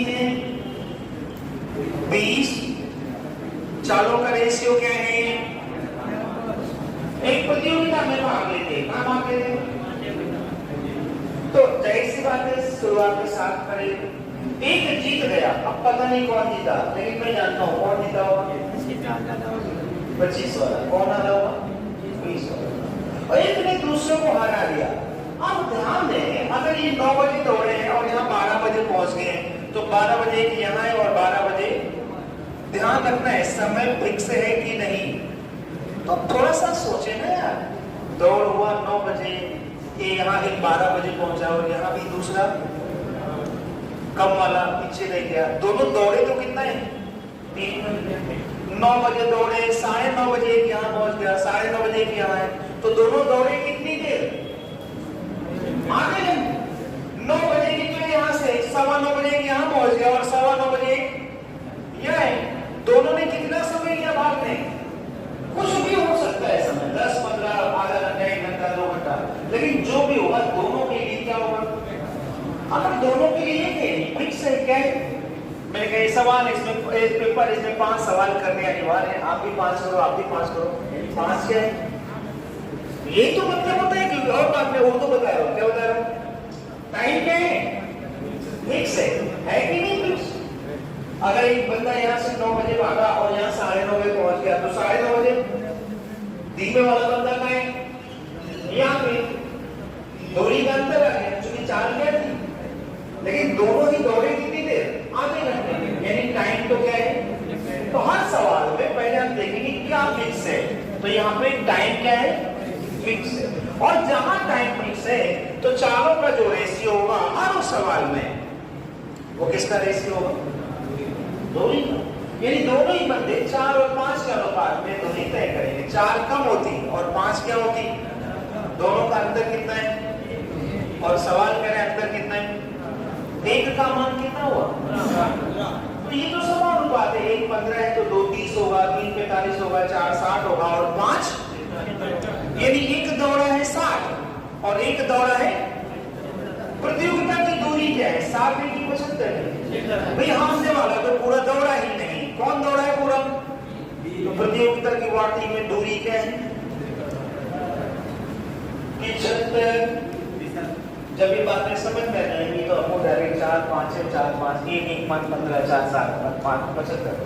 है 20, चालों का रेशियो क्या है? एक प्रतियोगिता में भाग लेते, कहाँ भाग लेते? तो जाहिर सी बात है शुरुआत में 7 खड़े, एक जीत गया, अब पता नहीं कौन जीता, लेकिन मैं जानता हूँ कौन जीता होगा। 25 वाला कौन हारा होगा? 20 वाला। और एक ने दूसरे को हरा दिया। अब ध्यान दें, अगर ये 9 बजे दौड़े हैं और यहाँ 12 बजे पहुंच गए हैं, तो 12 बजे यहाँ है और 12 बजे, ध्यान रखना है समय फिक्स है कि नहीं। तो थोड़ा सा सोचे ना यार, दौड़ हुआ 9 बजे, ये यहाँ एक 12 बजे पहुंचा और यहाँ भी दूसरा कम वाला पीछे रह गया, दोनों दौड़े तो कितना है? 3। 9 बजे दौड़े, 9:30 बजे यहाँ पहुंच गया, 9:30 बजे यहाँ है, तो दोनों दौड़े कितनी देर? आगे 9 बजे निकले यहाँ से, 9:15 बजे यहाँ पहुंच गया और 9:15 बजे यहाँ है, दोनों ने कितना समय लिया भागने? कुछ भी हो सकता है समय, 10, 15, आधा घंटा, 1 घंटा, 2 घंटा, लेकिन जो भी होगा दोनों के लिए क्या होगा? अगर दोनों के लिए फिक्स है क्या है? मैंने कहा सवाल इसमें पेपर, इसमें 5 सवाल करने अनिवार्य है, आप भी 5 करो, आप भी 5 करो। 5 क्या है? ये तो मतलब होता है कि और बात में वो तो बता रहा हूँ, क्या बता रहा हूँ? टाइम क्या है? फिक्स है कि नहीं फिक्स? अगर एक बंदा यहाँ से 9 बजे भागा और यहाँ 9:30 बजे पहुंच गया, तो 9:30 बजे धीमे वाला बंदा कहाँ है? यहाँ पे। दूरी का अंतर है, क्योंकि 4 क्या थी, लेकिन दोनों ही दौड़े कितनी देर? आधे घंटे, यानी टाइम तो क्या है? तो हर सवाल में पहले हम देखेंगे क्या फिक्स है, तो यहाँ पे टाइम क्या है? फिक्स है। और जहां टाइम फिक्स है तो चारों का जो रेशियो होगा हर उस सवाल में, वो किसका रेशियो होगा? दूरी का। यानी दोनों ही बंदे 4 और 5 के अनुपात में दूरी तय करेंगे। 4 कम होती और 5 क्या होती? दोनों का अंतर कितना है? और सवाल करें अंतर कितना है? 1 का मान कितना हुआ? तो ये तो समान अनुपात है, 1 15 है तो 2 30 होगा, 3 45 होगा, 4 60 होगा और 5, यानी एक दौड़ा है 60 और एक दौड़ा है। प्रतियोगिता की दूरी क्या है? 60 है कि 75 है? भाई हारने वाला तो पूरा दौड़ा ही नहीं, कौन दौड़ा है पूरा? तो प्रतियोगिता की वार्ता में दूरी क्या है? 75। जब ये बातें समझ में आएंगी तो आपको डायरेक्ट 4 5 6 4 5 1 1 5 15 4 7 5 75,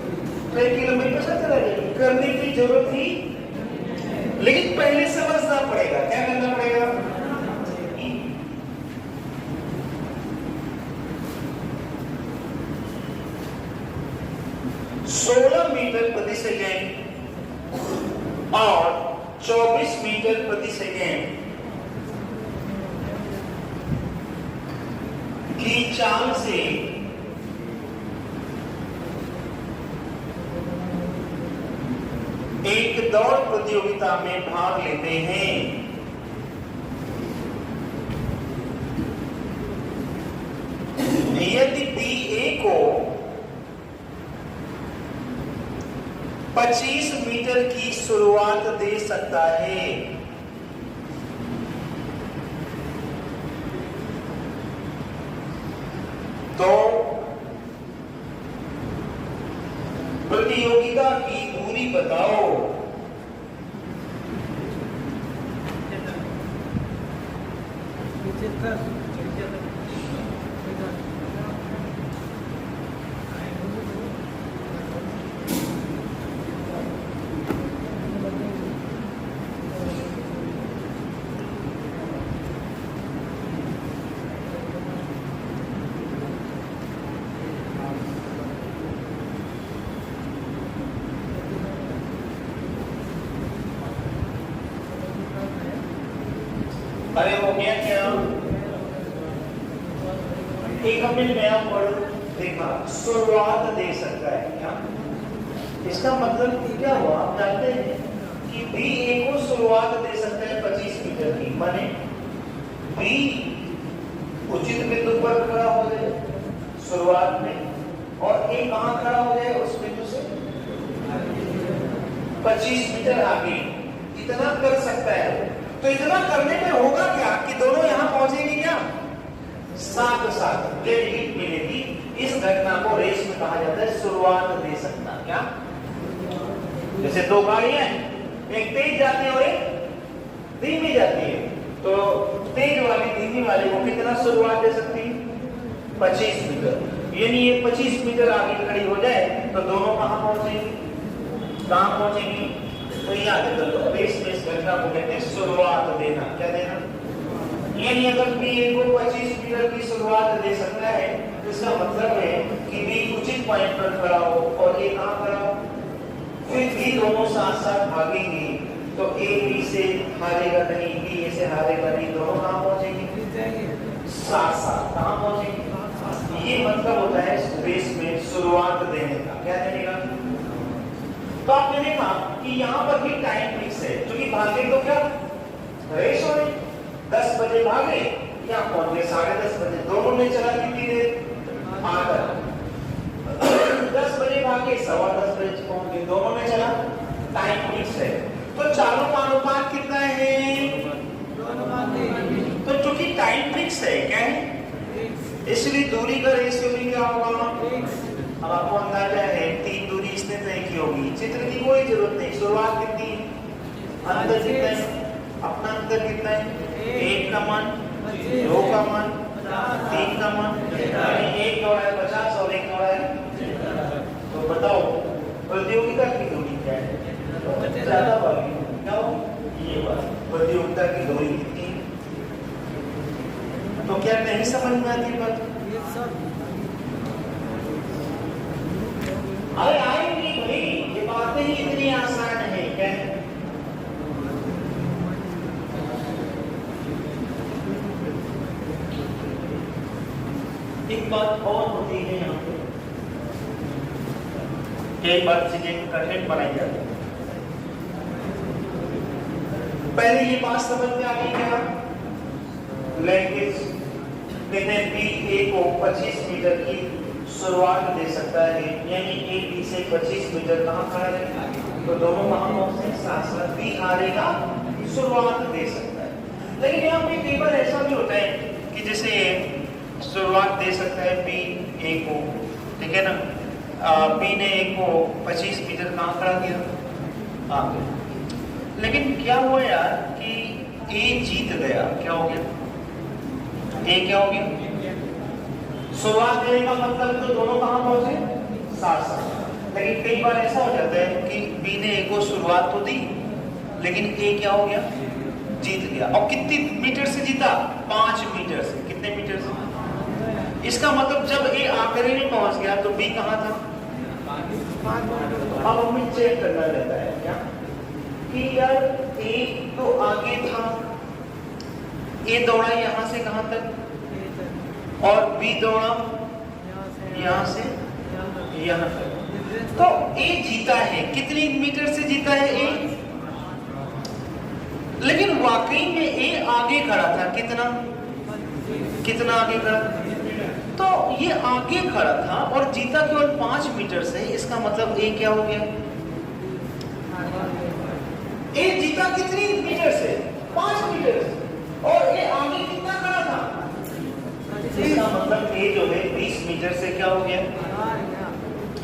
तो 1 किलोमीटर से चला जाएगी, करने की जरूरत ही। लेकिन पहले समझना पड़ेगा, क्या करना पड़ेगा? 16 मीटर प्रति सेकेंड और 24 मीटर प्रति सेकेंड की चाल से एक दौड़ प्रतियोगिता में भाग लेते हैं। यदि BA को 25 मीटर की शुरुआत दे सकता है, तो प्रतियोगिता की दूरी बताओ। अरे हो गया क्या? एक हमने नया वर्ड देखा, शुरुआत दे सकता है क्या? इसका मतलब क्या हुआ? आप जानते हैं कि BA को शुरुआत दे सकता है 25 मीटर की, माने B उचित बिंदु पर खड़ा हो जाए शुरुआत में और A कहां खड़ा हो जाए? उस बिंदु से 25 मीटर आगे। इतना कर सकता है। तो इतना करने में होगा क्या कि दोनों यहां पहुंचेंगे क्या? साथ साथ डेड हीट मिलेगी। इस घटना को रेस में कहा जाता है शुरुआत दे सकना। क्या? जैसे दो गाड़ियां हैं, एक तेज जाती है और एक धीमी जाती है, तो तेज वाली धीमी वाले को कितना शुरुआत दे सकती है? 25 मीटर। यानी ये 25 मीटर आगे खड़ी हो जाए तो दोनों कहां पहुंचेंगी? कहां पहुंचेंगी? तो याद रखो रेस में इस घटना को कहते हैं शुरुआत देना। क्या देना? यानी अगर बी ए को 25 मीटर की शुरुआत दे सकता है तो इसका मतलब है कि बी उचित पॉइंट पर खड़ा हो और ए कहां खड़ा हो। फिर भी दोनों साथ साथ भागेंगे तो ए बी से हारेगा नहीं, बी ए से हारेगा नहीं, दोनों कहां पहुंचेंगे? साथ साथ। कहां पहुंचेंगे? ये मतलब होता है रेस में शुरुआत देने का। क्या देने का? तो आपने देखा कि यहाँ पर भी टाइम फिक्स है, क्योंकि भागे तो क्या रेस हो रही, 10 बजे भागे, क्या पहुंच गए 10:30 बजे। दोनों ने चला कितनी देर? आधा। 10 बजे भागे, 10:15 बजे पहुंच गए, दोनों ने चला। टाइम फिक्स है। तो चालों का अनुपात कितना है? तो चूंकि टाइम फिक्स है, क्या है, इसलिए दूरी का रेशियो भी क्या होगा? अब आपको अंदाजा है 3 दूरी इसने तय की होगी, चित्र की कोई जरूरत नहीं। शुरुआत कितनी? अंतर कितना है? अपना अंतर कितना है? 1 का मान, 2 का मान, 3 का मान। एक दौड़ा है 50 और एक दौड़ा है, तो बताओ प्रतियोगिता की दूरी क्या है? ज्यादा वाली क्या हो? ये बात प्रतियोगिता की दूरी कितनी है? तो क्या नहीं समझ में आती बात? अरे आएंगी भाई, ये बातें ही इतनी आसान है। क्या है? एक बात और होती है यहाँ पे, कई बार चीजें कठिन बनाई जाती है। पहले ये बात समझ में आ गई क्या? लैंग्वेज कहते हैं बी ए को 25 मीटर की शुरुआत दे सकता है, यानी ए बी से 25 मीटर कहां खड़ा रहेगा, तो दोनों कहां पहुंचते हैं? साथ साथ। बी हारेगा, शुरुआत दे सकता है। लेकिन यहाँ पे कई बार ऐसा भी होता है कि जैसे शुरुआत दे सकता है बी ए को, ठीक है ना, बी ने ए को 25 मीटर कहां खड़ा किया? आगे। लेकिन क्या हुआ यार कि ए जीत गया। क्या हो गया? ए क्या हो गया? शुरुआत देने का मतलब तो दोनों कहां पहुंचे? साथ साथ। लेकिन कई बार ऐसा हो जाता है कि बी ने ए को शुरुआत तो दी, लेकिन ए क्या हो गया? जीत गया। और कितनी मीटर से जीता? 5 मीटर से। कितने मीटर से? इसका मतलब जब ए आखिरी में पहुंच गया तो बी कहां था? अब हमें चेक करना रहता है क्या कि यार ए तो आगे था, ए दौड़ा यहां से कहां तक और बी दौड़ा यहां से यहां तक, तो ए जीता है। कितनी मीटर से जीता है ए? लेकिन वाकई में ए आगे खड़ा था। कितना आगे खड़ा? तो ये आगे खड़ा था और जीता केवल 5 मीटर से। इसका मतलब ए क्या हो गया? ए जीता कितनी मीटर से? 5 मीटर से। और ये आगे कितना खड़ा था? इसका मतलब ए जो है 20 मीटर से क्या हो गया?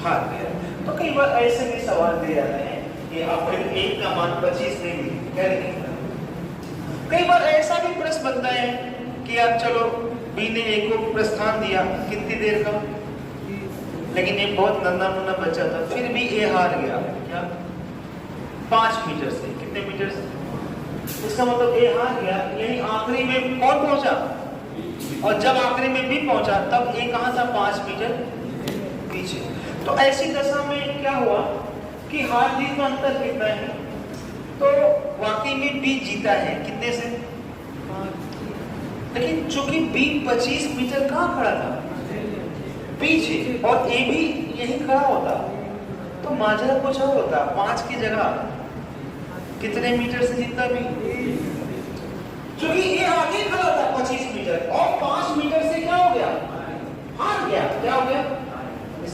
हार गया। तो कई बार ऐसे भी सवाल दे जाते हैं कि आपने एक का मान 25 नहीं ली, क्या लिखेंगे? कई बार ऐसा भी प्रश्न बनता है कि यार चलो बी ने ए को प्रस्थान दिया कितनी देर का, लेकिन एक बहुत नन्हा मुन्ना बच्चा था, फिर भी ए हार गया। क्या? 5 मीटर से। कितने मीटर से? इसका मतलब ए हार गया, यानी आखिरी में कौन पहुंचा? और जब आखिरी में बी पहुंचा तब ए कहां था? 5 मीटर पीछे। तो ऐसी दशा में क्या हुआ कि हार जीत का अंतर कितना है? तो वाकई में बी जीता है। कितने से? लेकिन चूंकि बी 25 मीटर कहां खड़ा था? पीछे, और ए भी यही खड़ा होता तो माजरा कुछ और होता। 5 की जगह कितने मीटर से जीतता बी? चूंकि ये आगे खड़ा था 25 मीटर और 5 मीटर से क्या हो गया? हार गया। क्या हो गया?